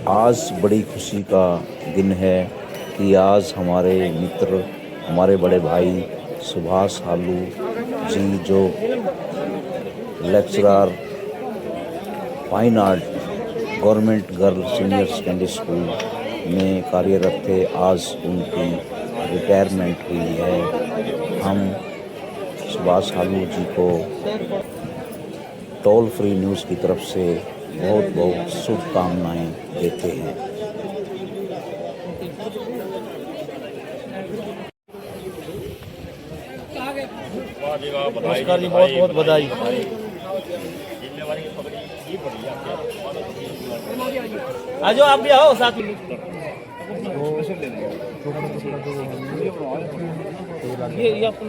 आज बड़ी खुशी का दिन है कि आज हमारे मित्र, हमारे बड़े भाई सुभाष हालू जी, जो lecturer fine art government girl senior secondary school में कार्यरत थे, आज उनकी रिटायरमेंट हुई है। हम सुभाष हालू जी को टोल फ्री न्यूज़ की तरफ से बहुत बहुत शुभकामनाएं देते हैं। नमस्कार जी, बहुत बहुत बधाई। आ जाओ, आप भी आओ साथ में। ये अपन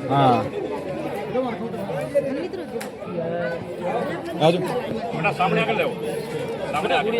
हाँ, सामने आकर ले, सामने आकर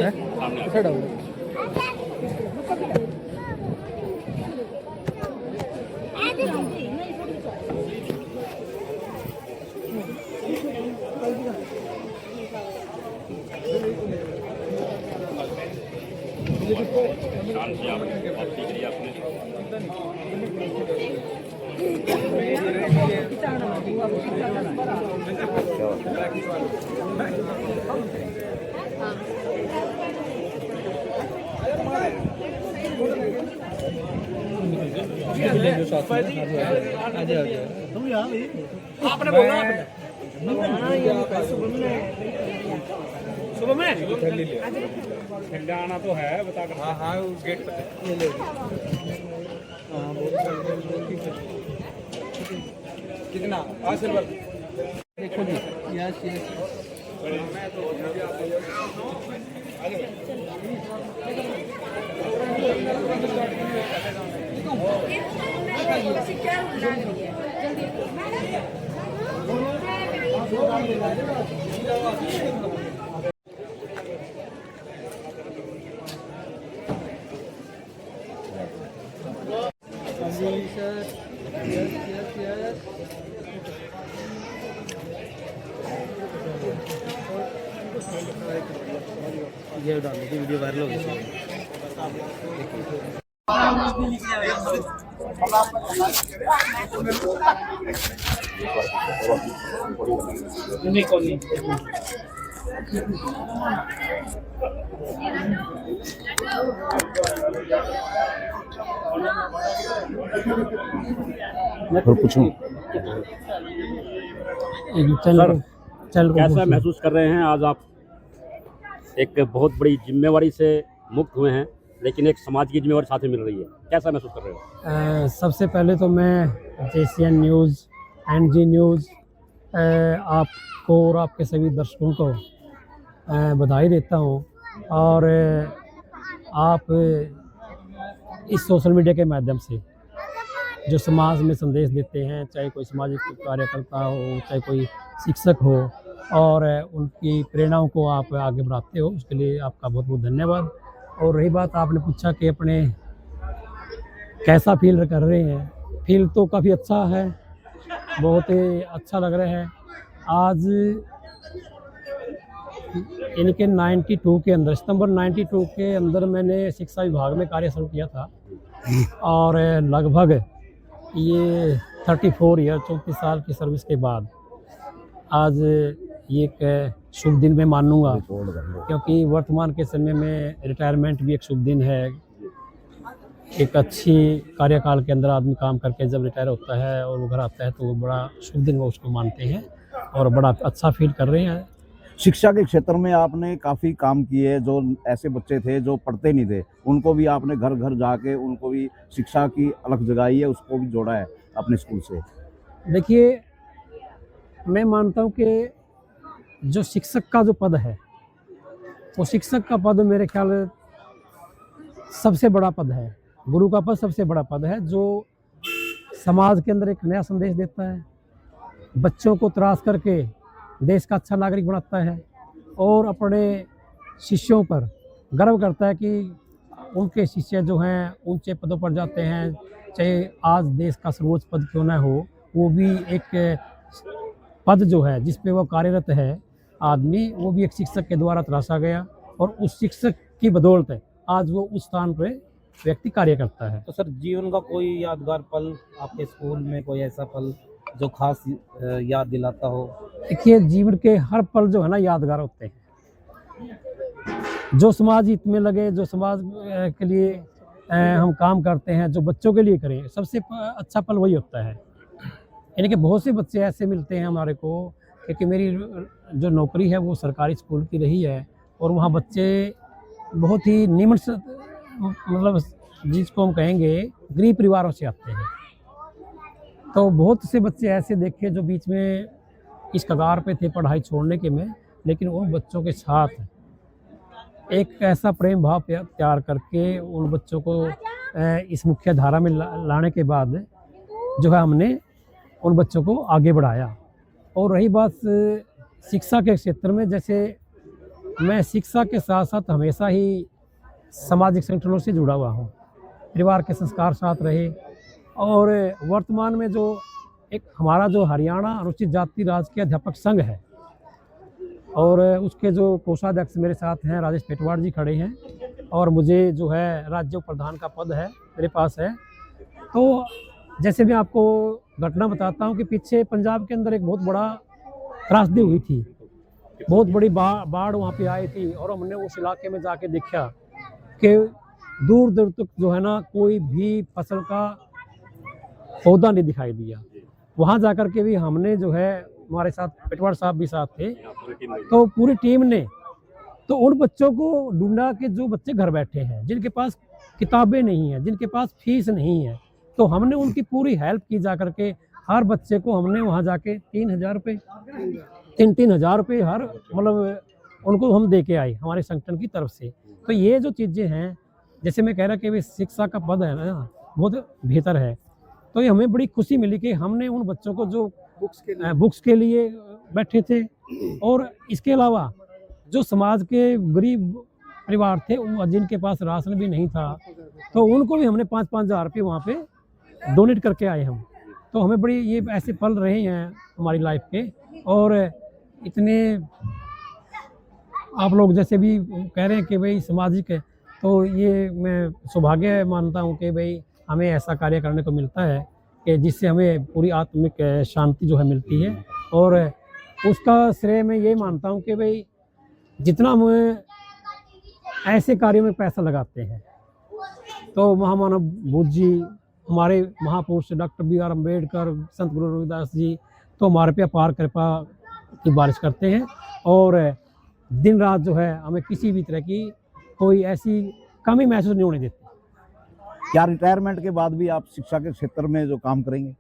आपने बोला सुबह में जाना तो है, बता कर। हाँ हाँ, गेट कितना आशीर्वाद देखो जी। यस यस, ये डाल दीजिए, वीडियो वायरल हो गई। और पूछूं सर, कैसा महसूस कर रहे हैं आज आप? एक बहुत बड़ी जिम्मेवारी से मुक्त हुए हैं, लेकिन एक समाज की जिम्मेवारी साथ में मिल रही है, कैसा महसूस कर रहे हो? सबसे पहले तो मैं जेसीएन न्यूज़, एनजी न्यूज़, आपको और आपके सभी दर्शकों को बधाई देता हूँ। और आप इस सोशल मीडिया के माध्यम से जो समाज में संदेश देते हैं, चाहे कोई सामाजिक कार्यकर्ता हो, चाहे कोई शिक्षक हो, और उनकी प्रेरणाओं को आप आगे बढ़ाते हो, उसके लिए आपका बहुत बहुत धन्यवाद। और रही बात, आपने पूछा कि अपने कैसा फील कर रहे हैं, फील तो काफ़ी अच्छा है, बहुत ही अच्छा लग रहा है। आज इनके 92 के अंदर, सितंबर 92 के अंदर मैंने शिक्षा विभाग में कार्य शुरू किया था, और लगभग ये 34 ईयर 34 साल की सर्विस के बाद आज ये एक शुभ दिन मैं मानूंगा, क्योंकि वर्तमान के समय में रिटायरमेंट भी एक शुभ दिन है। एक अच्छी कार्यकाल के अंदर आदमी काम करके जब रिटायर होता है और वो घर आता है, तो वो बड़ा शुभ दिन वो उसको मानते हैं और बड़ा अच्छा फील कर रहे हैं। शिक्षा के क्षेत्र में आपने काफ़ी काम किए, जो ऐसे बच्चे थे जो पढ़ते नहीं थे, उनको भी आपने घर घर जाके उनको भी शिक्षा की अलग जगाई है, उसको भी जोड़ा है अपने स्कूल से। देखिए, मैं मानता हूँ कि जो शिक्षक का जो पद है, वो शिक्षक का पद मेरे ख्याल सबसे बड़ा पद है। गुरु का पद सबसे बड़ा पद है, जो समाज के अंदर एक नया संदेश देता है, बच्चों को तराश करके देश का अच्छा नागरिक बनाता है, और अपने शिष्यों पर गर्व करता है कि उनके शिष्य जो हैं ऊंचे पदों पर जाते हैं, चाहे आज देश का सर्वोच्च पद क्यों ना हो, वो भी एक पद जो है जिस पे वो कार्यरत है आदमी, वो भी एक शिक्षक के द्वारा तराशा गया और उस शिक्षक की बदौलत आज वो उस स्थान पे व्यक्ति कार्य करता है। तो सर जीवन का कोई यादगार पल आपके स्कूल में, कोई ऐसा पल जो खास याद दिलाता हो? देखिए, जीवन के हर पल जो है ना यादगार होते हैं। जो समाज हित में लगे, जो समाज के लिए हम काम करते हैं, जो बच्चों के लिए करें, सबसे अच्छा पल वही होता है। यानी कि बहुत से बच्चे ऐसे मिलते हैं हमारे को, क्योंकि मेरी जो नौकरी है वो सरकारी स्कूल की रही है और वहाँ बच्चे बहुत ही निम्न मतलब जिसको हम कहेंगे गरीब परिवारों से आते हैं। तो बहुत से बच्चे ऐसे देखे जो बीच में इस कगार पे थे पढ़ाई छोड़ने के में, लेकिन उन बच्चों के साथ एक ऐसा प्रेम भाव तैयार करके उन बच्चों को इस मुख्य धारा में लाने के बाद जो है हमने उन बच्चों को आगे बढ़ाया। और रही बात शिक्षा के क्षेत्र में, जैसे मैं शिक्षा के साथ साथ हमेशा ही सामाजिक संगठनों से जुड़ा हुआ हूँ, परिवार के संस्कार साथ रहे। और वर्तमान में जो एक हमारा जो हरियाणा अनुसूचित जाति राजकीय अध्यापक संघ है और उसके जो कोषाध्यक्ष मेरे साथ हैं राजेश पेटवाड़ जी खड़े हैं, और मुझे जो है राज्य प्रधान का पद है मेरे पास है। तो जैसे मैं आपको घटना बताता हूँ कि पीछे पंजाब के अंदर एक बहुत बड़ा त्रासदी हुई थी, बहुत बड़ी बाढ़ वहाँ पे आई थी, और हमने उस इलाके में जाके देखा कि दूर दूर तक जो है ना कोई भी फसल का पौधा नहीं दिखाई दिया। वहाँ जाकर के भी हमने जो है, हमारे साथ पेटवाड़ साहब भी साथ थे, तो पूरी टीम ने तो उन बच्चों को ढूंढा कि जो बच्चे घर बैठे हैं, जिनके पास किताबें नहीं हैं, जिनके पास फीस नहीं है, तो हमने उनकी पूरी हेल्प की। जा करके हर बच्चे को हमने वहाँ जाके 3,000 रुपये 3,000 रुपये हर मतलब उनको हम दे के आए हमारे संगठन की तरफ से। तो ये जो चीज़ें हैं, जैसे मैं कह रहा कि शिक्षा का पद है ना बहुत बेहतर है, तो ये हमें बड़ी खुशी मिली कि हमने उन बच्चों को जो बुक्स के लिए बैठे थे, और इसके अलावा जो समाज के गरीब परिवार थे जिनके पास राशन भी नहीं था, तो उनको भी हमने 5-5 हज़ार रुपये वहाँ पे डोनेट करके आए हम। तो हमें बड़ी ये ऐसे पल रहे हैं हमारी लाइफ के। और इतने आप लोग जैसे भी कह रहे हैं कि भाई सामाजिक है, तो ये मैं सौभाग्य मानता हूँ कि भाई हमें ऐसा कार्य करने को मिलता है कि जिससे हमें पूरी आत्मिक शांति जो है मिलती है। और उसका श्रेय मैं ये मानता हूँ कि भाई जितना हम ऐसे कार्यों में पैसा लगाते हैं, तो महामानव बुद्ध जी, हमारे महापुरुष डॉक्टर B.R. अम्बेडकर, संत गुरु रविदास जी तो हमारे पे अपार कृपा की बारिश करते हैं, और दिन रात जो है हमें किसी भी तरह की कोई ऐसी कमी महसूस नहीं होने देती। क्या रिटायरमेंट के बाद भी आप शिक्षा के क्षेत्र में जो काम करेंगे?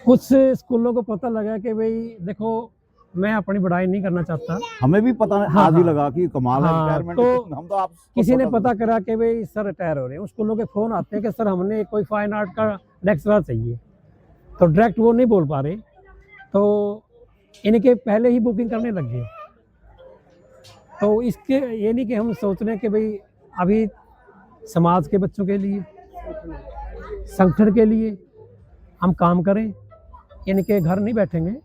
कुछ स्कूलों को पता लगा कि भाई देखो, मैं अपनी बढ़ाई नहीं करना चाहता। हमें भी पता हाँ, आज ही हाँ, लगा कि कमाल है हाँ, रिटायरमेंट। तो हम तो आप किसी ने पता करा कि भाई सर रिटायर हो रहे हैं, उन स्कूलों के फ़ोन आते हैं कि सर हमने कोई फाइन आर्ट का लेक्चरर चाहिए, तो डायरेक्ट वो नहीं बोल पा रहे, तो इनके पहले ही बुकिंग करने लग गए। तो इसके ये नहीं कि हम सोच रहे हैं कि भाई अभी समाज के बच्चों के लिए, संगठन के लिए हम काम करें, इनके घर नहीं बैठेंगे।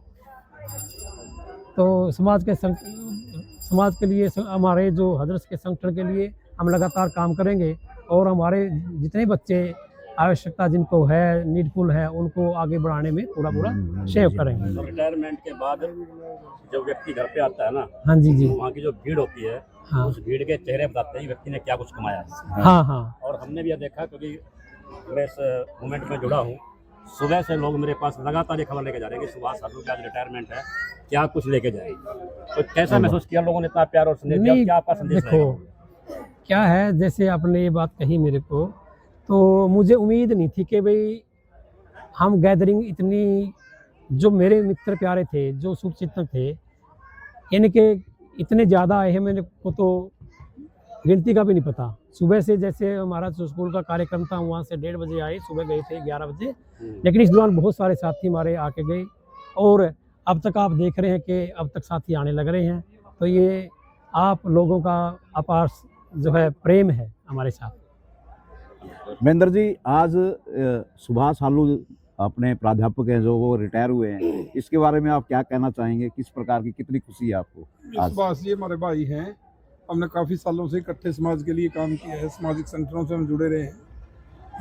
तो समाज के लिए, हमारे जो हजरत के संगठन के लिए हम लगातार काम करेंगे, और हमारे जितने बच्चे आवश्यकता जिनको है, नीडफुल है, उनको आगे बढ़ाने में पूरा सहयोग करेंगे। तो रिटायरमेंट के बाद जब व्यक्ति घर पे आता है ना, हाँ जी जी, वहाँ की जो भीड़ होती है, हाँ, उस भीड़ के चेहरे बताते हैं व्यक्ति ने क्या कुछ कमाया है। हाँ हाँ, और हमने भी यह देखा, क्योंकि मैं इस मूवमेंट में जुड़ा हूँ, सुबह से लोग मेरे पास लगातार ये खबर लेके जा रहे हैं कि सुभाष साधु की आज रिटायरमेंट है, क्या कुछ लेके जाएगी। तो कैसा महसूस किया लोगों ने, इतना प्यार और संदेश दिया, क्या आपका संदेश देखो क्या है, जैसे आपने ये बात कही मेरे को, तो मुझे उम्मीद नहीं थी कि भाई हम गैदरिंग इतनी, जो मेरे मित्र प्यारे थे, जो शुभचिंतक थे, इनके इतने ज़्यादा आए हैं, मेरे को तो गिनती का भी नहीं पता। सुबह से जैसे हमारा जो स्कूल का कार्यक्रम था, वहाँ से 1:30 बजे आए, सुबह गए थे 11 बजे, लेकिन इस दौरान बहुत सारे साथी हमारे आके गए, और अब तक आप देख रहे हैं कि अब तक साथी आने लग रहे हैं। तो ये आप लोगों का अपार जो है प्रेम है हमारे साथ। महेंद्र जी, आज सुभाष सालू अपने प्राध्यापक हैं जो वो रिटायर हुए हैं, इसके बारे में आप क्या कहना चाहेंगे? किस प्रकार की कितनी खुशी है आपको? इस बात से हमारे भाई हैं, हमने काफ़ी सालों से इकट्ठे समाज के लिए काम किया है, सामाजिक संगठनों से हम जुड़े रहे हैं।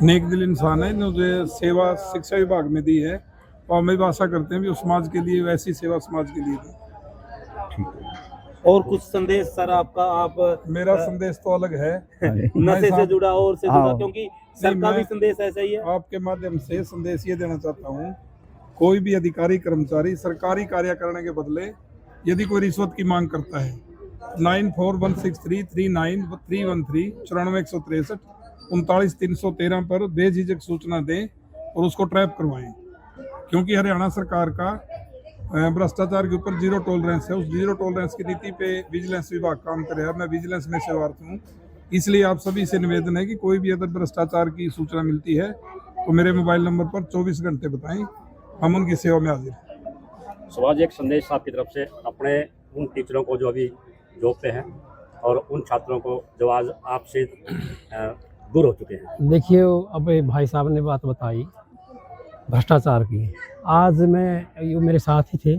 नेक दिल इंसान है, इन्होंने सेवा शिक्षा विभाग में दी है और हम भी आशा करते हैं भी उस समाज के लिए वैसी सेवा समाज के लिए दी। और कुछ संदेश सर आपका? आप मेरा संदेश तो अलग है, नशे से जुड़ा और से जुड़ा, हाँ। क्योंकि सर का भी संदेश ऐसा ही है। आपके माध्यम से संदेश ये देना चाहता हूँ, कोई भी अधिकारी कर्मचारी सरकारी कार्य करने के बदले यदि कोई रिश्वत की मांग करता है 9416339313 94 163 पर बेझिझक सूचना दें और उसको ट्रैप करवाएं, क्योंकि हरियाणा सरकार का भ्रष्टाचार के ऊपर जीरो टॉलरेंस है। उस जीरो टॉलरेंस की नीति पे विजिलेंस विभाग काम कर रहा है। मैं विजिलेंस में सेवारत हूँ, इसलिए आप सभी से निवेदन है कि कोई भी अगर भ्रष्टाचार की सूचना मिलती है तो मेरे मोबाइल नंबर पर 24 घंटे बताएं, हम उनकी सेवा में हाजिर हैं। सुभाष जी, एक संदेश आपकी तरफ से अपने उन टीचरों को जो अभी जॉब पे हैं और उन छात्रों को जो आज आपसे दूर हो चुके हैं। देखिए, अब भाई साहब ने बात बताई भ्रष्टाचार की। आज ये मेरे साथ ही थे,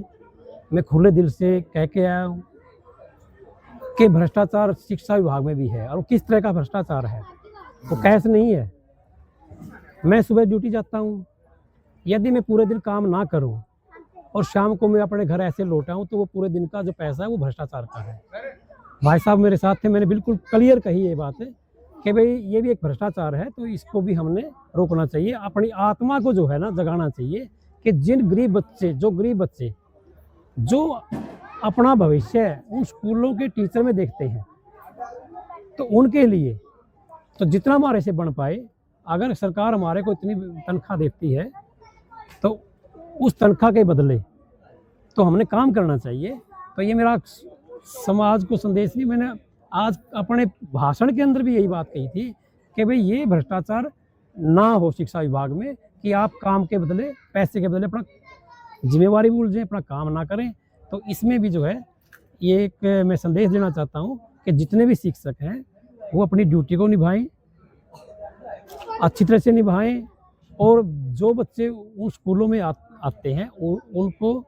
मैं खुले दिल से कह के आया हूँ कि भ्रष्टाचार शिक्षा विभाग में भी है, और किस तरह का भ्रष्टाचार है वो कैश नहीं है। मैं सुबह ड्यूटी जाता हूँ, यदि मैं पूरे दिन काम ना करूँ और शाम को मैं अपने घर ऐसे लौटाऊँ तो वो पूरे दिन का जो पैसा है वो भ्रष्टाचार का है। भाई साहब मेरे साथ थे, मैंने बिल्कुल क्लियर कही ये बात है कि भाई ये भी एक भ्रष्टाचार है, तो इसको भी हमने रोकना चाहिए। अपनी आत्मा को जो है ना जगाना चाहिए कि जिन गरीब बच्चे जो अपना भविष्य उन स्कूलों के टीचर में देखते हैं, तो उनके लिए तो जितना हमारे से बन पाए, अगर सरकार हमारे को इतनी तनख्वाह देती है तो उस तनख्वाह के बदले तो हमने काम करना चाहिए। तो ये मेरा समाज को संदेश नहीं, मैंने आज अपने भाषण के अंदर भी यही बात कही थी कि भाई ये भ्रष्टाचार ना हो शिक्षा विभाग में, कि आप काम के बदले पैसे के बदले अपना जिम्मेवारी भूल जाएं, अपना काम ना करें। तो इसमें भी जो है ये एक मैं संदेश देना चाहता हूँ कि जितने भी शिक्षक हैं वो अपनी ड्यूटी को निभाएं, अच्छी तरह से निभाएं, और जो बच्चे उन स्कूलों में आते हैं उनको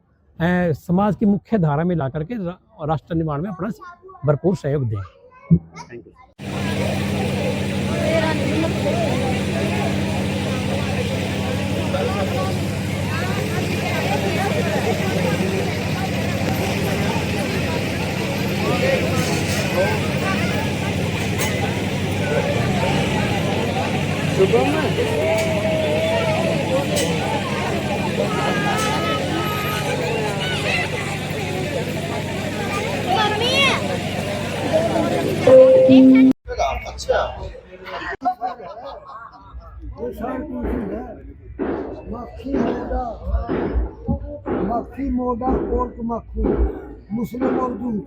समाज की मुख्य धारा में ला करके राष्ट्र निर्माण में अपना भरपूर सहयोग दें। Thank you. मक्खी मोड़ा कोर्ट मक्खू मुस्लिम और दूध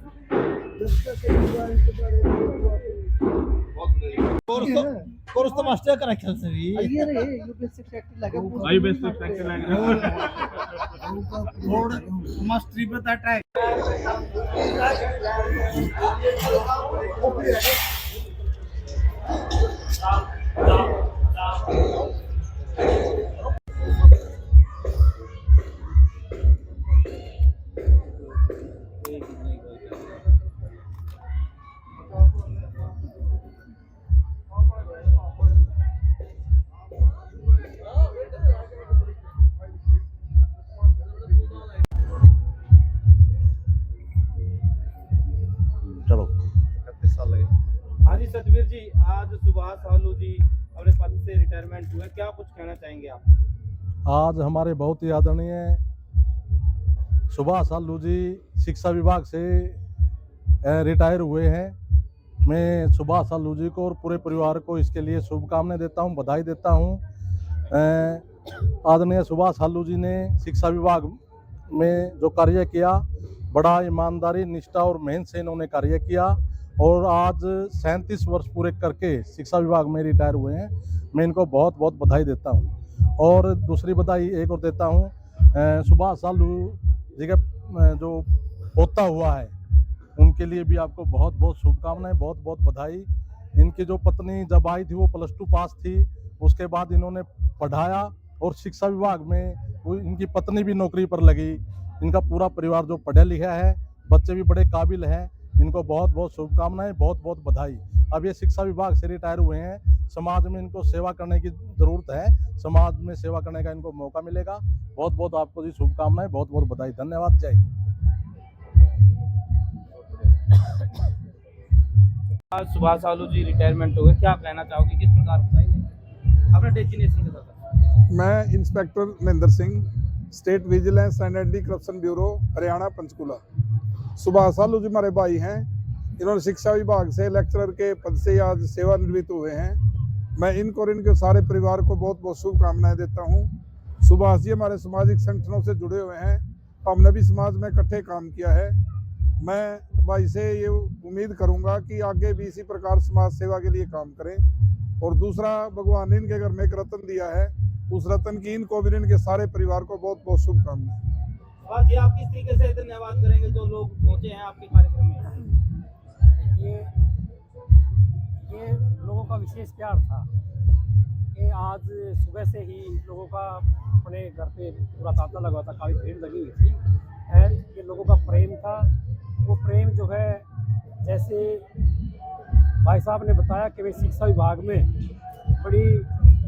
कोर्स तो मास्टर का रखा से भी ये रे यू बेसिक फैक्टर लगा आई बेस्ट फैक्टर और मास्टरी पे टाटा है। चलो। हाँ जी सतवीर जी, आज सुभाष सालू जी अपने पद से रिटायरमेंट हुए, क्या कुछ कहना चाहेंगे आप? आज हमारे बहुत ही आदरणीय सुभाष सालू जी शिक्षा विभाग से रिटायर हुए हैं। मैं सुभाष सालू जी को और पूरे परिवार को इसके लिए शुभकामनाएं देता हूं, बधाई देता हूं। आदरणीय सुभाष सालू जी ने शिक्षा विभाग में जो कार्य किया, बड़ा ईमानदारी, निष्ठा और मेहनत से इन्होंने कार्य किया और आज 37 वर्ष पूरे करके शिक्षा विभाग में रिटायर हुए हैं। मैं इनको बहुत बहुत बधाई देता हूं। और दूसरी बधाई एक और देता हूं, सुभाष सालू जी का जो पोता हुआ है उनके लिए भी आपको बहुत बहुत शुभकामनाएं, बहुत बहुत बधाई। इनकी जो पत्नी जब आई थी वो +2 पास थी, उसके बाद इन्होंने पढ़ाया और शिक्षा विभाग में वो इनकी पत्नी भी नौकरी पर लगी, इनका पूरा परिवार जो पढ़ा लिखा है, बच्चे भी बड़े काबिल हैं, इनको बहुत बहुत शुभकामनाएं, बहुत बहुत बधाई। अब ये शिक्षा विभाग से रिटायर हुए हैं, समाज में इनको सेवा करने की ज़रूरत है, समाज में सेवा करने का इनको मौका मिलेगा। बहुत बहुत आपको जी शुभकामनाएं, बहुत बहुत बधाई, धन्यवाद, जय हिंद। आज सुभाष सालू जी रिटायरमेंट हो गए, क्या कहना चाहोगे, किस प्रकार बताइए अपने डेजिग्नेशन के साथ? मैं inspector Mahendra Singh, state vigilance and anti corruption bureau, Haryana, Panchkula. Subhash Salu ji हमारे भाई हैं, इन्होंने शिक्षा विभाग से लेक्चरर के पद से आज सेवानिवृत्त हुए हैं। मैं इनको और इनके सारे परिवार को बहुत बहुत शुभकामनाएं देता हूं। सुभाष जी हमारे सामाजिक संगठनों से जुड़े हुए हैं, हमने भी समाज में इकट्ठे काम किया है। मैं भाई से ये उम्मीद करूंगा कि आगे भी इसी प्रकार समाज सेवा के लिए काम करें। और दूसरा, भगवान ने इनके घर में एक रत्न दिया है, उस रत्न की इनको भी इनके सारे परिवार को बहुत बहुत शुभकामनाएं। और जी आप किस तरीके से धन्यवाद करेंगे जो लोग पहुंचे हैं आपके कार्यक्रम में? ये लोगों का विशेष प्यार था कि आज सुबह से ही लोगों का अपने घर पे पूरा तांता लगा था, काफ़ी भीड़ लगी हुई थी। ये लोगों का प्रेम था, वो प्रेम जो है, जैसे भाई साहब ने बताया कि वे शिक्षा विभाग में बड़ी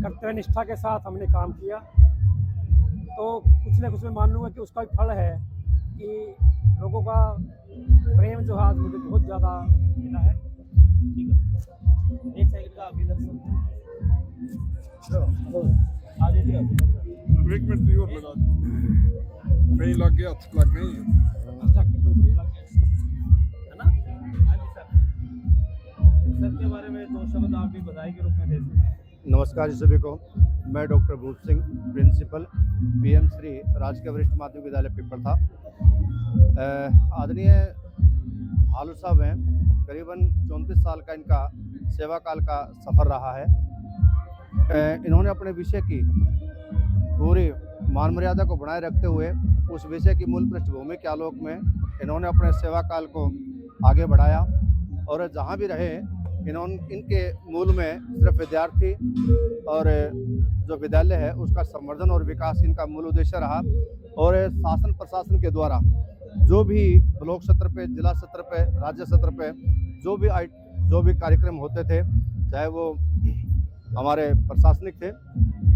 कर्तव्यनिष्ठा के साथ हमने काम किया, तो कुछ न कुछ मैं मानूंगा कि उसका भी फल है कि लोगों का प्रेम जो है आज मुझे बहुत ज़्यादा मिला है। ठीक है, एक सेकंड का अभी दर्शन आज एक मिनट और लगा, कहीं लग गया, लग गई है ना? हाँ जी सर के बारे में 2 शब्द आप भी बधाई के रूप में दे सकते हैं। नमस्कार जी सभी को। मैं डॉक्टर भूप सिंह, प्रिंसिपल पीएम श्री राजकीय वरिष्ठ माध्यमिक विद्यालय पिपल था। आदरणीय हालू साहब हैं, करीबन 34 साल का इनका सेवा काल का सफ़र रहा है। इन्होंने अपने विषय की पूरी मान मर्यादा को बनाए रखते हुए उस विषय की मूल पृष्ठभूमि के आलोक में इन्होंने अपने सेवा काल को आगे बढ़ाया और जहाँ भी रहे इनके मूल में सिर्फ विद्यार्थी और जो विद्यालय है उसका संवर्धन और विकास इनका मूल उद्देश्य रहा। और शासन प्रशासन के द्वारा जो भी ब्लॉक स्तर पे, जिला स्तर पे, राज्य स्तर पे जो भी कार्यक्रम होते थे, चाहे वो हमारे प्रशासनिक थे,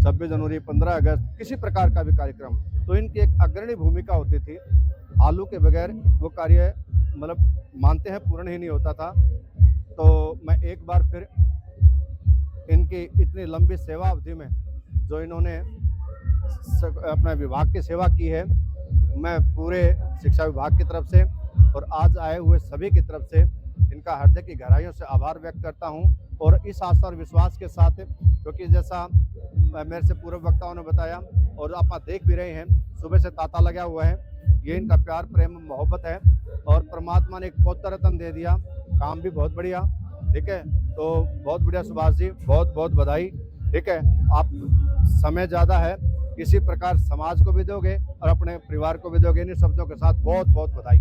26 जनवरी, 15 अगस्त, किसी प्रकार का भी कार्यक्रम, तो इनकी एक अग्रणी भूमिका होती थी। आलू के बगैर वो कार्य मतलब मानते हैं पूर्ण ही नहीं होता था। तो मैं एक बार फिर इनकी इतनी लंबी सेवा अवधि में जो इन्होंने अपने विभाग की सेवा की है, मैं पूरे शिक्षा विभाग की तरफ से और आज आए हुए सभी की तरफ से इनका हृदय की गहराइयों से आभार व्यक्त करता हूं। और इस आस्था और विश्वास के साथ, क्योंकि जैसा मेरे से पूर्व वक्ताओं ने बताया और आप देख भी रहे हैं, सुबह से तांता लगा हुआ है, ये इनका प्यार, प्रेम, मोहब्बत है। और परमात्मा ने एक पौत्र रत्न दे दिया, काम भी बहुत बढ़िया। ठीक है, तो बहुत बढ़िया सुभाष जी, बहुत बहुत बधाई। ठीक है, आप समय ज़्यादा है, इसी प्रकार समाज को भी दोगे और अपने परिवार को भी दोगे। इन शब्दों के साथ बहुत बहुत बधाई।